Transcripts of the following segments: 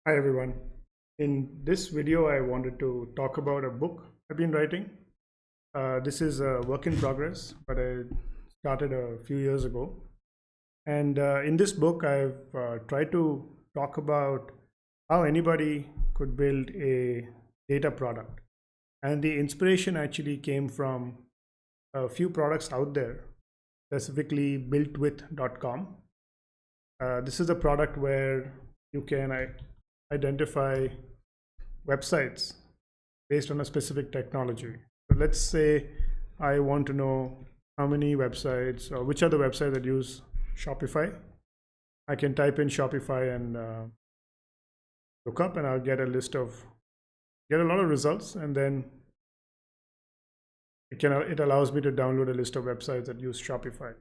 Hi everyone. In this video, I wanted to talk about a book I've been writing. This is a work in progress, but I started a few years ago. And in this book, I've tried to talk about how anybody could build a data product. And the inspiration actually came from a few products out there, specifically BuiltWith.com. This is a product where you can identify websites based on a specific technology. So let's say I want to know how many websites or which are the websites that use Shopify. I can type in Shopify and look up, and I'll get a lot of results, and then it allows me to download a list of websites that use Shopify.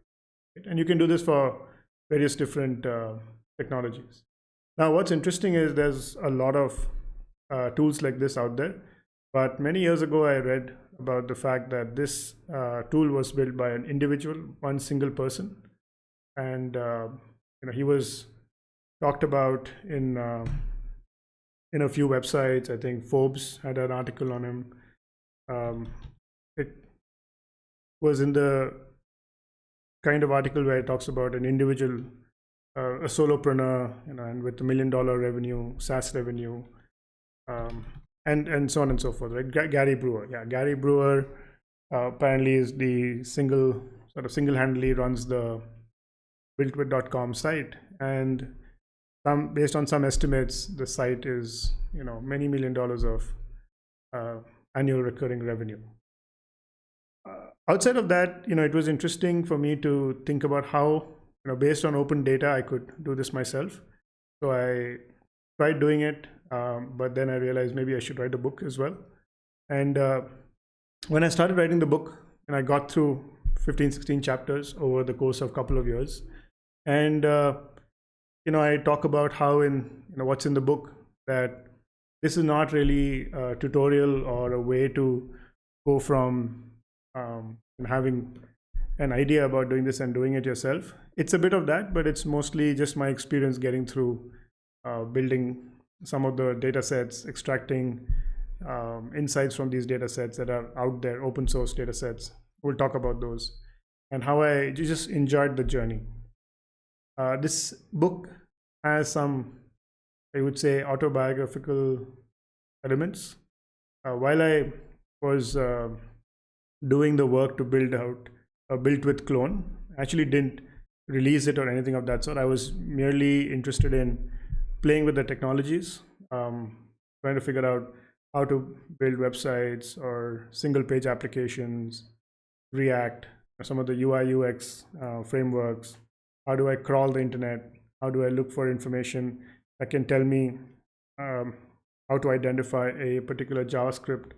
And you can do this for various different technologies. Now, what's interesting is there's a lot of tools like this out there. But many years ago, I read about the fact that this tool was built by an individual, one single person. And he was talked about in a few websites. I think Forbes had an article on him. It was in the kind of article where it talks about an individual, a solopreneur, and with $1 million revenue, SaaS revenue, and so on and so forth. Right? Gary Brewer, Gary Brewer apparently is the single-handedly runs the BuiltWith.com site, and based on some estimates, the site is many $1 million of annual recurring revenue. Outside of that, it was interesting for me to think about how, based on open data, I could do this myself. So I tried doing it, but then I realized maybe I should write a book as well. And when I started writing the book, and I got through 15-16 chapters over the course of a couple of years, and I talk about how what's in the book, that this is not really a tutorial or a way to go from having an idea about doing this and doing it yourself. It's a bit of that, but it's mostly just my experience getting through building some of the data sets, extracting insights from these data sets that are out there, open source data sets. We'll talk about those and how I just enjoyed the journey. This book has some, I would say, autobiographical elements. While I was doing the work to build out a BuiltWith clone, I actually didn't release it or anything of that sort. I was merely interested in playing with the technologies, trying to figure out how to build websites or single page applications, React, some of the UI UX frameworks. How do I crawl the internet? How do I look for information that can tell me how to identify a particular JavaScript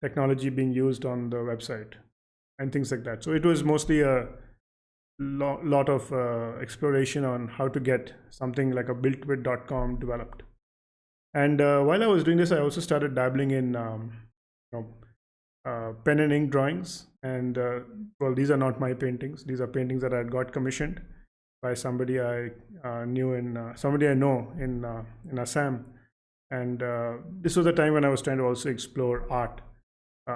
technology being used on the website and things like that. So it was mostly a lot of exploration on how to get something like a BuiltWith.com developed. And while I was doing this, I also started dabbling in pen and ink drawings. And well, these are not my paintings. These are paintings that I had got commissioned by somebody I know in Assam. And this was the time when I was trying to also explore art.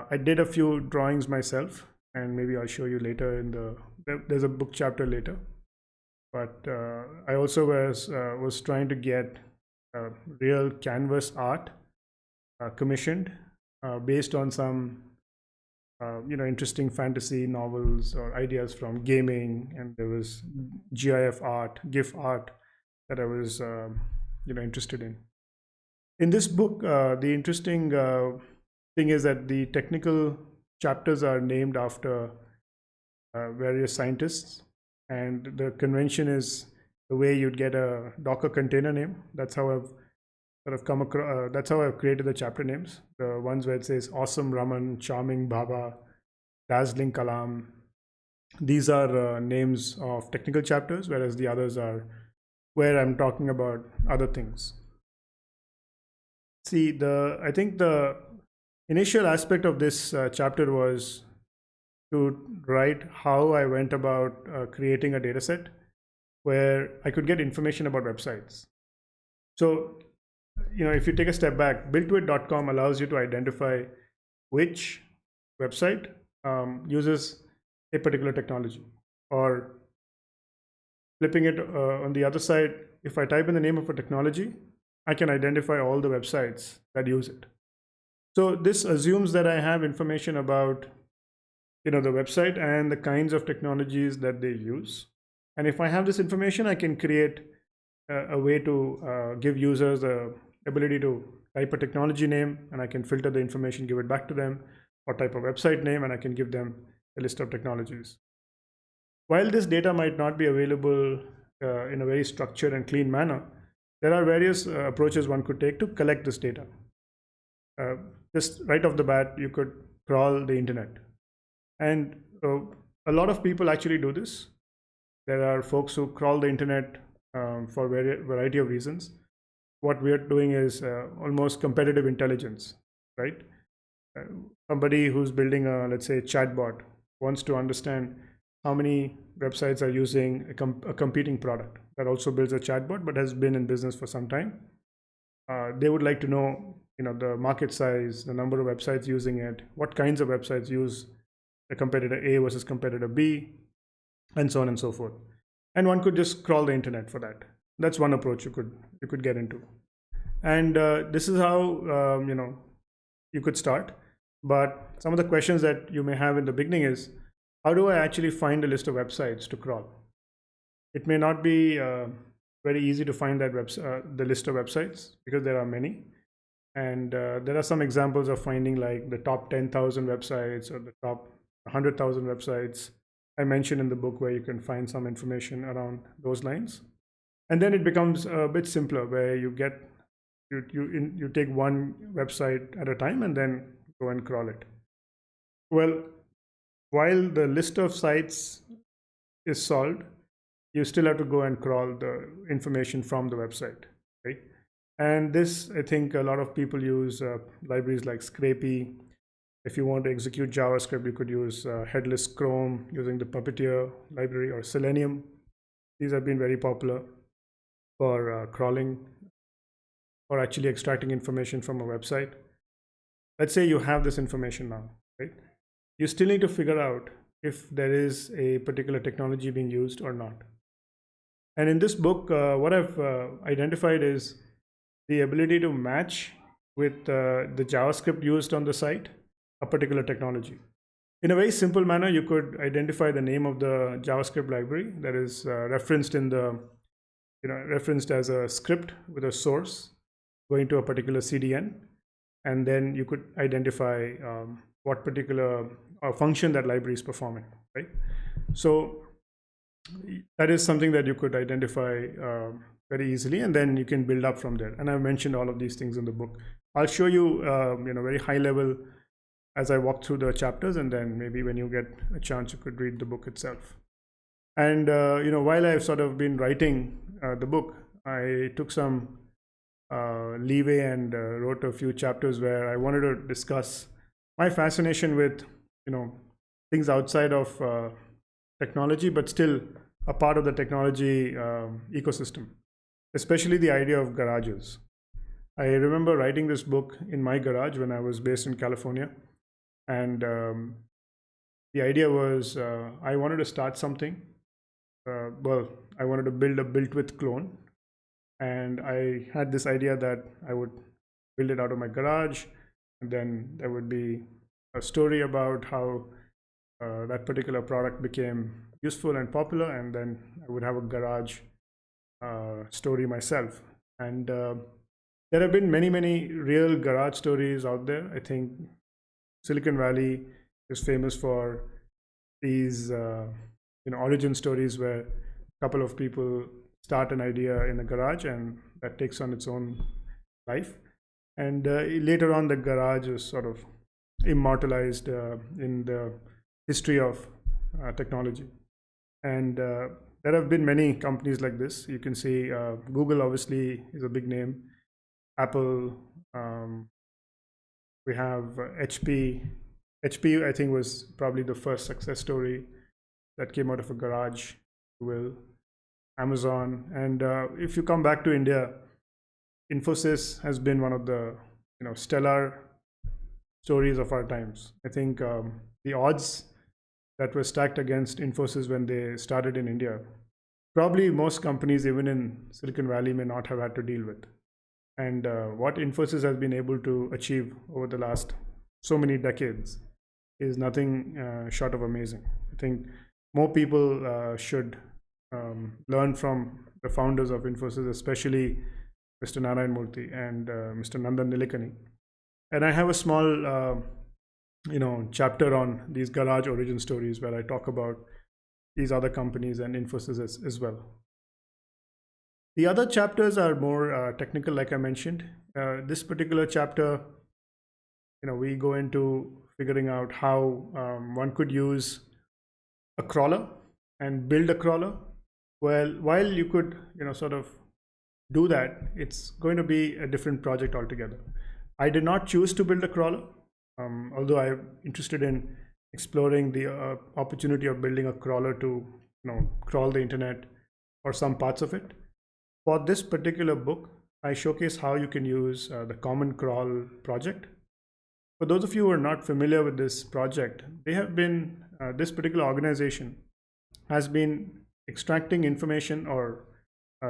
I did a few drawings myself, and maybe I'll show you later there's a book chapter later. But I also was trying to get real canvas art commissioned based on some interesting fantasy novels or ideas from gaming, and there was GIF art, GIF art that I was interested in. In this book, the interesting thing is that the technical chapters are named after various scientists, and the convention is the way you'd get a Docker container name. That's how I've sort of come across. That's how I've created the chapter names. The ones where it says Awesome Raman, Charming Baba, Dazzling Kalam. These are names of technical chapters, whereas the others are where I'm talking about other things. See, I think the initial aspect of this chapter was to write how I went about creating a data set where I could get information about websites. So if you take a step back, builtwith.com allows you to identify which website uses a particular technology. Or flipping it on the other side, if I type in the name of a technology, I can identify all the websites that use it. So this assumes that I have information about the website and the kinds of technologies that they use. And if I have this information, I can create a way to give users the ability to type a technology name, and I can filter the information, give it back to them, or type a website name, and I can give them a list of technologies. While this data might not be available in a very structured and clean manner, there are various approaches one could take to collect this data. Just right off the bat, you could crawl the internet. And a lot of people actually do this. There are folks who crawl the internet for a variety of reasons. What we are doing is almost competitive intelligence, right? Somebody who's building let's say, a chatbot wants to understand how many websites are using a competing product that also builds a chatbot but has been in business for some time. They would like to know, the market size, the number of websites using it, what kinds of websites use the competitor A versus competitor B, and so on and so forth. And one could just crawl the internet for that. That's one approach you could get into. And this is how you could start. But some of the questions that you may have in the beginning is, how do I actually find a list of websites to crawl? It may not be very easy to find that the list of websites, because there are many. And there are some examples of finding like the top 10,000 websites or the top 100,000 websites I mentioned in the book, where you can find some information around those lines. And then it becomes a bit simpler, where you take one website at a time and then go and crawl it. Well, while the list of sites is solved, you still have to go and crawl the information from the website, right? And this, I think a lot of people use libraries like Scrapy. If you want to execute JavaScript, you could use Headless Chrome using the Puppeteer library, or Selenium. These have been very popular for crawling or actually extracting information from a website. Let's say you have this information now, right? You still need to figure out if there is a particular technology being used or not. And in this book, what I've identified is the ability to match with the JavaScript used on the site a particular technology. In a very simple manner, you could identify the name of the JavaScript library that is referenced as a script with a source going to a particular CDN, and then you could identify what particular function that library is performing, right? So that is something that you could identify very easily, and then you can build up from there. And I've mentioned all of these things in the book. I'll show you, very high level as I walk through the chapters, and then maybe when you get a chance, you could read the book itself. And while I've sort of been writing the book, I took some leeway and wrote a few chapters where I wanted to discuss my fascination with things outside of technology, but still a part of the technology ecosystem, especially the idea of garages. I remember writing this book in my garage when I was based in California. And the idea was I wanted to start something. I wanted to build a BuiltWith clone. And I had this idea that I would build it out of my garage. And then there would be a story about how that particular product became useful and popular. And then I would have a garage story myself. And there have been many, many real garage stories out there. I think Silicon Valley is famous for these origin stories where a couple of people start an idea in a garage and that takes on its own life. And later on, the garage is sort of immortalized in the history of technology. And there have been many companies like this. You can see Google obviously is a big name. Apple, we have HP. HP, I think, was probably the first success story that came out of a garage. Amazon. And if you come back to India, Infosys has been one of the stellar stories of our times. I think the odds that were stacked against Infosys when they started in India, probably most companies, even in Silicon Valley, may not have had to deal with. And what Infosys has been able to achieve over the last so many decades is nothing short of amazing. I think more people should learn from the founders of Infosys, especially Mr. Narayan Murthy and Mr. Nandan Nilekani. And I have a small chapter on these garage origin stories where I talk about these other companies and Infosys as well. The other chapters are more technical, like I mentioned. This particular chapter, we go into figuring out how one could use a crawler and build a crawler. Well, while you could, sort of do that, it's going to be a different project altogether. I did not choose to build a crawler, although I'm interested in exploring the opportunity of building a crawler to crawl the internet or some parts of it. For this particular book, I showcase how you can use the Common Crawl project. For those of you who are not familiar with this project, they have been, this particular organization has been extracting information or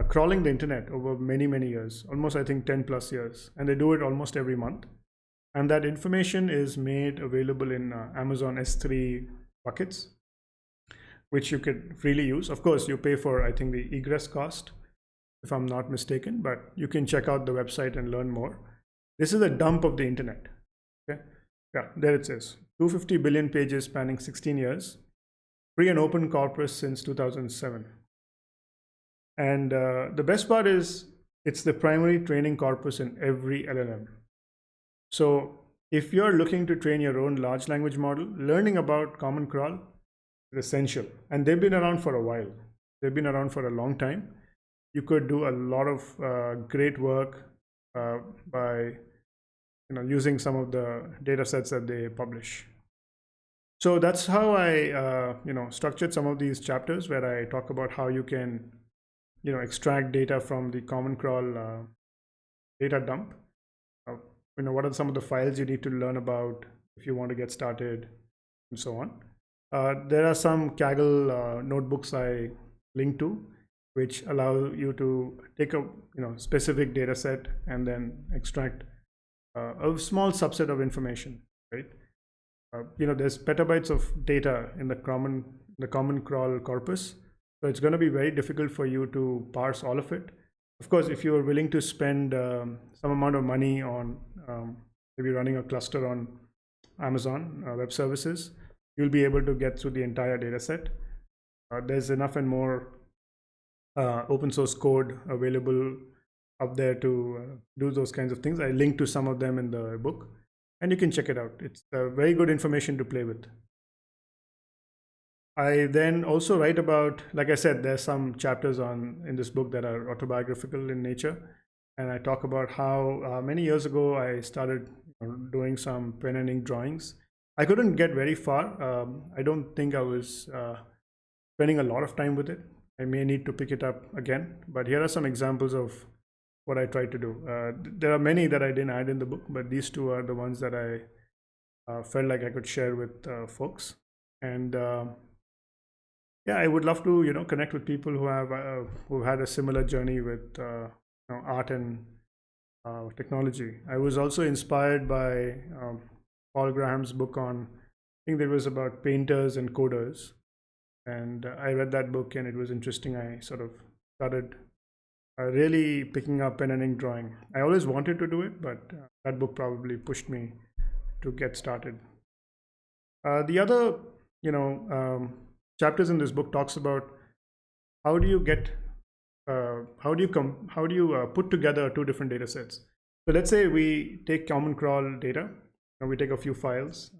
crawling the internet over many, many years, almost I think 10 plus years. And they do it almost every month. And that information is made available in Amazon S3 buckets, which you could freely use. Of course, you pay for, I think, the egress cost, if I'm not mistaken, but you can check out the website and learn more. This is a dump of the internet. Okay, yeah, there it says 250 billion pages spanning 16 years, free and open corpus since 2007. And the best part is it's the primary training corpus in every LLM. So if you're looking to train your own large language model, learning about Common Crawl is essential. And they've been around for a while. They've been around for a long time. You could do a lot of great work by using some of the data sets that they publish. So that's how I structured some of these chapters where I talk about how you can extract data from the Common Crawl data dump. What are some of the files you need to learn about if you want to get started, and so on. There are some Kaggle notebooks I link to, which allow you to take a specific data set and then extract a small subset of information, right? There's petabytes of data in the Common Crawl corpus, so it's going to be very difficult for you to parse all of it. Of course, if you are willing to spend some amount of money on maybe running a cluster on Amazon Web Services, you'll be able to get through the entire data set. There's enough and more open source code available up there to do those kinds of things. I link to some of them in the book, and you can check it out. It's very good information to play with. I then also write about, like I said, there's some chapters in this book that are autobiographical in nature. And I talk about how many years ago I started doing some pen and ink drawings. I couldn't get very far. I don't think I was spending a lot of time with it. I may need to pick it up again, but here are some examples of what I tried to do. There are many that I didn't add in the book, but these two are the ones that I felt like I could share with folks. And yeah, I would love to connect with people who've had a similar journey with art and technology. I was also inspired by Paul Graham's book on, I think it was about painters and coders, and I read that book and it was interesting. I sort of started really picking up pen and ink drawing. I always wanted to do it, but that book probably pushed me to get started. The other chapters in this book talks about how do you put together two different data sets. So let's say we take Common Crawl data and we take a few files,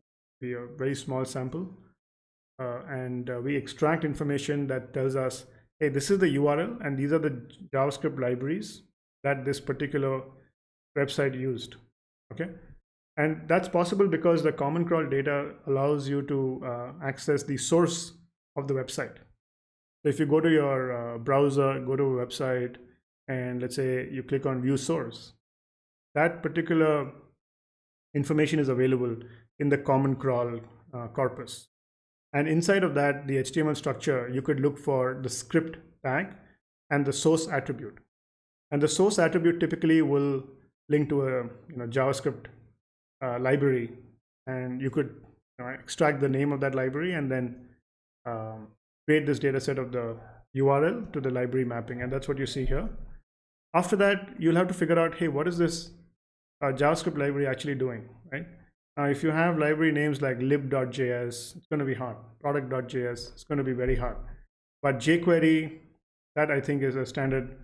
a very small sample, and we extract information that tells us, hey, this is the URL and these are the JavaScript libraries that this particular website used. Okay, and that's possible because the Common Crawl data allows you to access the source of the website. So if you go to your browser, go to a website, and let's say you click on view source, that particular information is available in the common crawl corpus. And inside of that, the HTML structure, you could look for the script tag and the source attribute. And the source attribute typically will link to a JavaScript library, and you could extract the name of that library and then create this data set of the URL to the library mapping. And that's what you see here. After that, you'll have to figure out, hey, what is this JavaScript library actually doing, right? If you have library names like lib.js, it's going to be hard. Product.js, it's going to be very hard. But jQuery, that I think is a standard,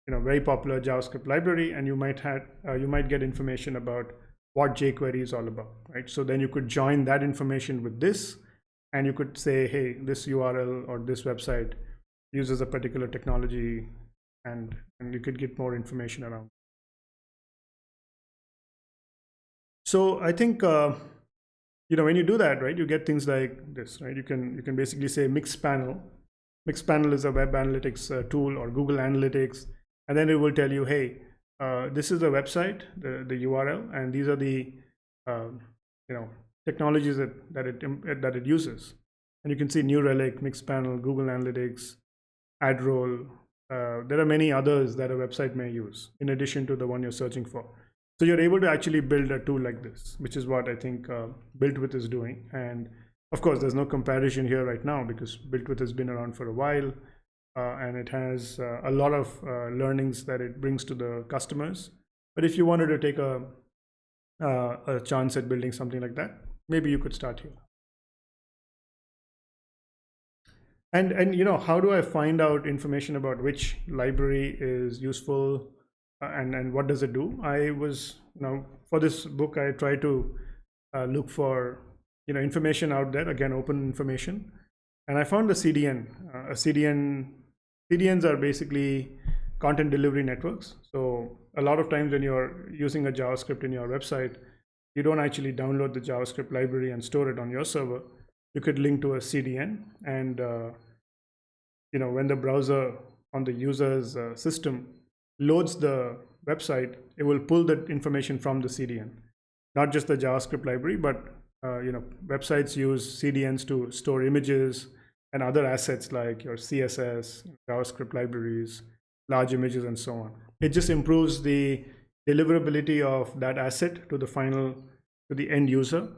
very popular JavaScript library, and you might get information about what jQuery is all about, right? So then you could join that information with this, and you could say, hey, this URL or this website uses a particular technology, and you could get more information around. So I think when you do that, right, you get things like this, right? You can basically say Mixpanel. Mixpanel is a web analytics tool, or Google Analytics, and then it will tell you, hey, this is the website, the URL, and these are the technologies that it uses. And you can see New Relic, Mixpanel, Google Analytics, AdRoll. There are many others that a website may use in addition to the one you're searching for. So you're able to actually build a tool like this, which is what I think BuiltWith is doing. And of course, there's no comparison here right now because BuiltWith has been around for a while, and it has a lot of learnings that it brings to the customers. But if you wanted to take a chance at building something like that, maybe you could start here. And how do I find out information about which library is useful and what does it do? I was, for this book, I try to look for, information out there, again, open information. And I found the CDN. CDNs are basically content delivery networks. So a lot of times when you're using a JavaScript in your website, you don't actually download the JavaScript library and store it on your server. You could link to a CDN, and when the browser on the user's system loads the website, it will pull that information from the CDN, not just the JavaScript library, but websites use CDNs to store images and other assets like your CSS, JavaScript libraries, large images, and so on. It just improves the deliverability of that asset to the end user,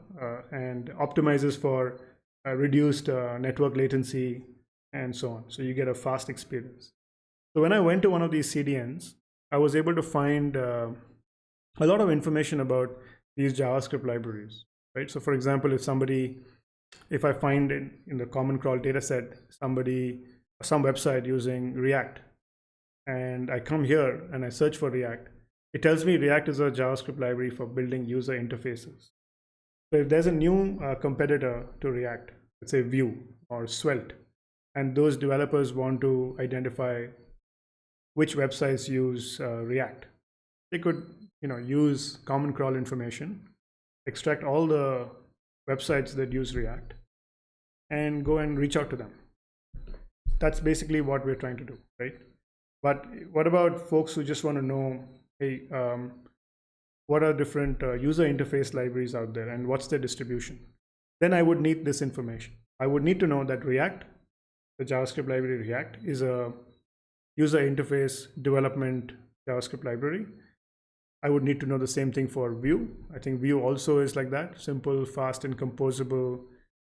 and optimizes for reduced network latency and so on. So you get a fast experience. So when I went to one of these CDNs, I was able to find a lot of information about these JavaScript libraries, right? So for example, if I find in the common crawl data set some website using React, and I come here and I search for React, it tells me React is a JavaScript library for building user interfaces. So if there's a new competitor to React, let's say Vue or Svelte, and those developers want to identify which websites use React, they could use common crawl information, extract all the websites that use React, and go and reach out to them. That's basically what we're trying to do, right? But what about folks who just want to know, hey, what are different user interface libraries out there and what's their distribution? Then I would need this information. I would need to know that React, the JavaScript library React, is a user interface development JavaScript library. I would need to know the same thing for Vue. I think Vue also is like that, simple, fast, and composable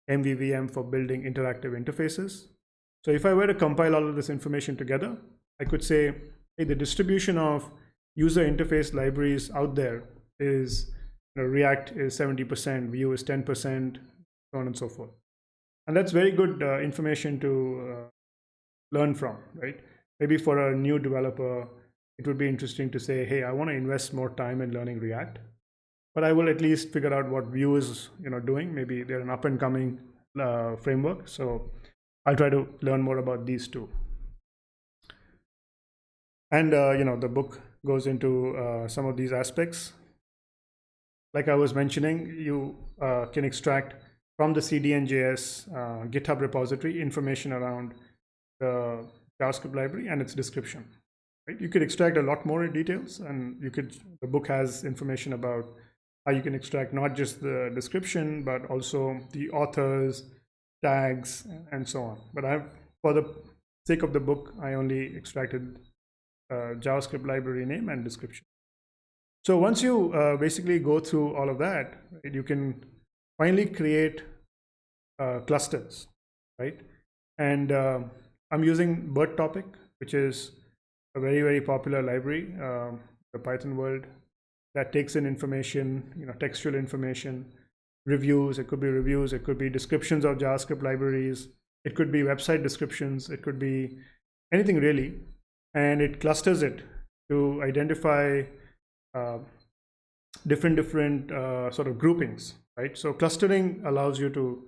MVVM for building interactive interfaces. So if I were to compile all of this information together, I could say, hey, the distribution of user interface libraries out there is React is 70%, Vue is 10%, so on and so forth. And that's very good information to learn from, right? Maybe for a new developer, it would be interesting to say, hey, I want to invest more time in learning React, but I will at least figure out what Vue is doing. Maybe they're an up and coming framework, so I'll try to learn more about these two. And the book goes into some of these aspects. Like I was mentioning, you can extract from the CDN.js GitHub repository information around the JavaScript library and its description. right? You could extract a lot more details, and the book has information about how you can extract not just the description, but also the authors, tags, and so on. But for the sake of the book, I only extracted JavaScript library name and description. So once you basically go through all of that, right, you can finally create clusters, right? And I'm using BuiltTopic, which is a very, very popular library, the Python world, that takes in information, textual information, reviews. It could be reviews, it could be descriptions of JavaScript libraries, it could be website descriptions, it could be anything really, and it clusters it to identify different sort of groupings, right? So clustering allows you to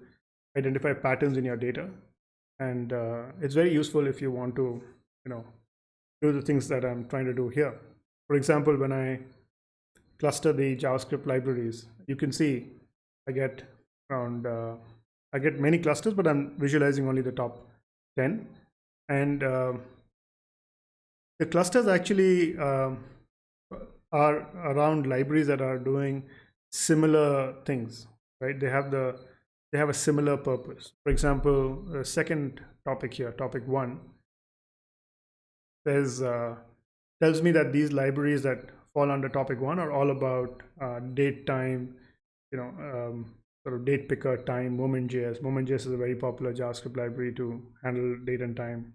identify patterns in your data, and it's very useful if you want to, do the things that I'm trying to do here. For example, when I cluster the JavaScript libraries, you can see I get many clusters, but I'm visualizing only the top 10, and the clusters actually are around libraries that are doing similar things, right? They have a similar purpose. For example, the second topic here, topic 1, tells me that these libraries that fall under topic 1 are all about date, time, sort of date picker, time, moment.js. Moment.js is a very popular JavaScript library to handle date and time.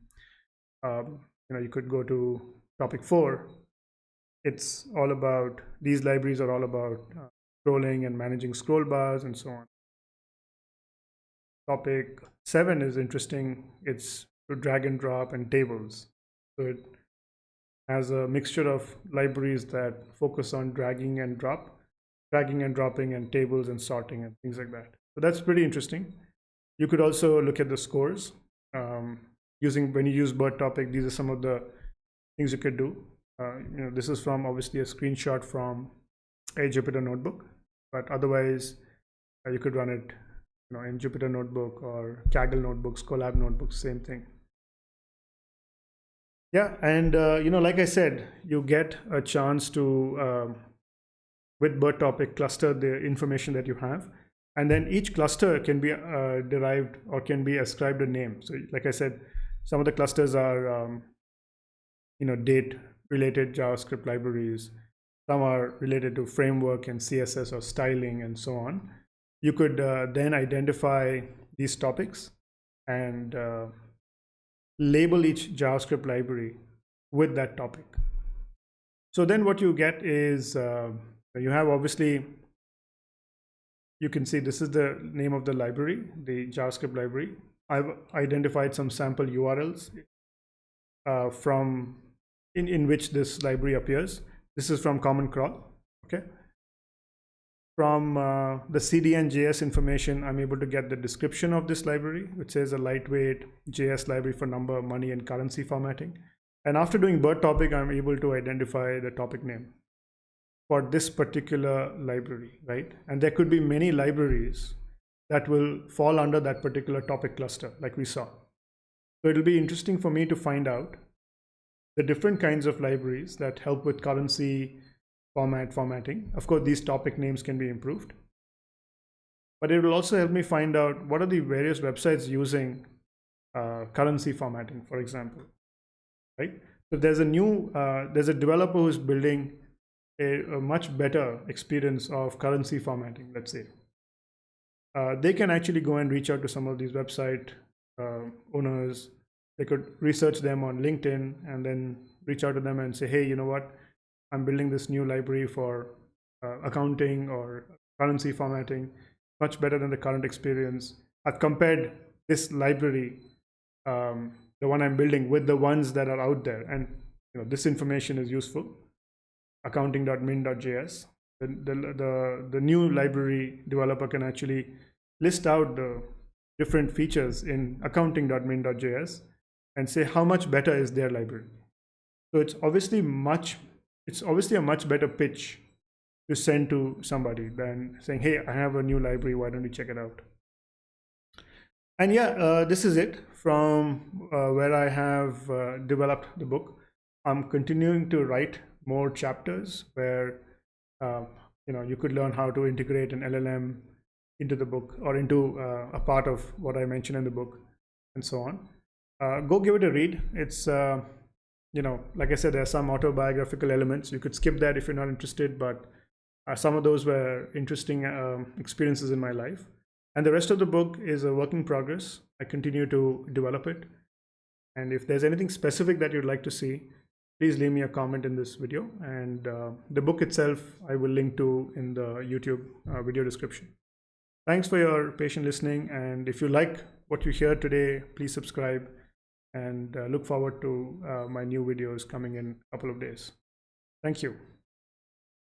You could go to topic 4. It's all about, these libraries are all about scrolling and managing scroll bars and so on. Topic 7 is interesting. It's to drag and drop and tables. So it has a mixture of libraries that focus on dragging and dropping and tables and sorting and things like that. So that's pretty interesting. You could also look at the scores. When you use BuiltTopic, these are some of the things you could do. This is from obviously a screenshot from a Jupyter notebook, but otherwise you could run it in Jupyter Notebook or Kaggle notebooks, Colab notebooks, same thing. Yeah, and like I said, you get a chance to with BuiltTopic cluster the information that you have, and then each cluster can be derived or can be ascribed a name. So like I said, some of the clusters are date related JavaScript libraries, some are related to framework and CSS or styling and so on. You could then identify these topics and label each JavaScript library with that topic. So then what you get is you have, obviously, you can see this is the name of the library, the JavaScript library. I've identified some sample URLs in which this library appears. This is from Common Crawl. Okay. From the CDN.js information, I'm able to get the description of this library, which says a lightweight JS library for number, money, and currency formatting. And after doing BuiltTopic, I'm able to identify the topic name for this particular library, right? And there could be many libraries that will fall under that particular topic cluster, like we saw. So it'll be interesting for me to find out the different kinds of libraries that help with currency, formatting. Of course, these topic names can be improved, but it will also help me find out what are the various websites using currency formatting, for example, right? So there's a developer who's building a much better experience of currency formatting, let's say. They can actually go and reach out to some of these website owners. They could research them on LinkedIn and then reach out to them and say, hey, you know what? I'm building this new library for accounting or currency formatting, much better than the current experience. I've compared this library, the one I'm building, with the ones that are out there, and this information is useful. Accounting.min.js. The new library developer can actually list out the different features in accounting.min.js and say how much better is their library. So it's obviously a much better pitch to send to somebody than saying, hey, I have a new library, why don't you check it out? And yeah, this is it from where I have developed the book. I'm continuing to write more chapters where you could learn how to integrate an LLM into the book or into a part of what I mentioned in the book, and so on. Go give it a read. It's like I said, there are some autobiographical elements. You could skip that if you're not interested, but some of those were interesting experiences in my life. And the rest of the book is a work in progress. I continue to develop it. And if there's anything specific that you'd like to see, please leave me a comment in this video. And the book itself, I will link to in the YouTube video description. Thanks for your patient listening. And if you like what you hear today, please subscribe and look forward to my new videos coming in a couple of days. Thank you.